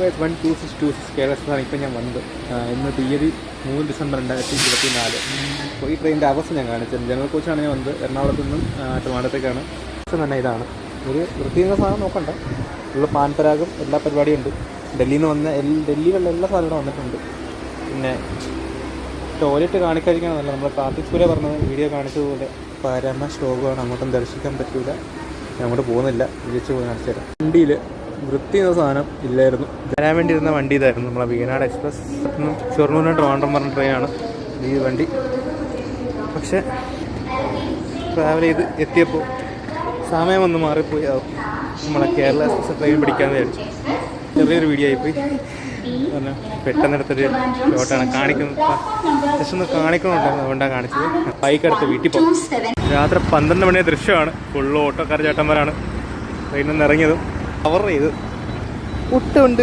1226 കേരളത്തിലാണ് ഇപ്പം ഞാൻ വന്നത്. ഇന്ന് തീയതി 3 ഡിസംബർ 2024. അപ്പോൾ ഈ ട്രെയിനിൻ്റെ അവസ്ഥ ഞാൻ കാണിച്ചത് ജനറൽ കോച്ചാണ് ഞാൻ വന്നത്. എറണാകുളത്ത് നിന്നും ട്രിവാൻഡ്രത്തേക്കാണ്. തന്നെ ഇതാണ് ഒരു വൃത്തിയുള്ള സാധനം നോക്കണ്ട. ഉള്ള പാൻപരാഗം എല്ലാ പരിപാടിയും ഉണ്ട്. ഡൽഹിയിൽ നിന്ന് വന്ന ഡൽഹിയിലുള്ള എല്ലാ സാധനവും വന്നിട്ടുണ്ട്. പിന്നെ ടോയ്ലറ്റ് കാണിക്കാതിരിക്കണമെന്നല്ല, നമ്മൾ കാർത്തിക് സൂര്യ പറഞ്ഞത് വീഡിയോ കാണിച്ചതുപോലെ പരമ ശോകമാണ്, അങ്ങോട്ടും ദർശിക്കാൻ പറ്റില്ല. ഞാൻ അങ്ങോട്ട് പോകുന്നില്ല, വിളിച്ച് പോയി കാണിച്ചു തരാം. വണ്ടിയിൽ വൃത്തി എന്ന സാധനം ഇല്ലായിരുന്നു. വരാൻ വേണ്ടി ഇരുന്ന വണ്ടി ഇതായിരുന്നു, നമ്മളെ വീനാട് എക്സ്പ്രസ് ഷൊർണൂരിന് ട്രിവാൻഡ്രം പറഞ്ഞ ട്രെയിനാണ് ഈ വണ്ടി. പക്ഷേ ട്രാവൽ ചെയ്ത് എത്തിയപ്പോൾ സമയം ഒന്ന് മാറിപ്പോയി. നമ്മളെ കേരള എക്സ്പ്രസ് ട്രെയിൻ പിടിക്കാമെന്ന് വിചാരിച്ചു. ചെറിയൊരു വീഡിയോ ആയിപ്പോയി. പറഞ്ഞാൽ പെട്ടെന്നെടുത്തൊരു ഷോട്ടാണ് കാണിക്കുന്നത്. ജസ്റ്റ് ഒന്ന് കാണിക്കണമുണ്ടായിരുന്നു, അതുകൊണ്ടാണ് കാണിച്ചത്. ബൈക്കടുത്ത് വീട്ടിൽ പോകും. രാത്രി 12 മണിയുടെ ദൃശ്യമാണ്. ഫുള്ള് ഓട്ടോക്കാർ ചേട്ടന്മാരാണ് ട്രെയിനിൽ നിന്ന് ഇറങ്ങിയതും കവർ ചെയ്ത്. ഒട്ടുണ്ട്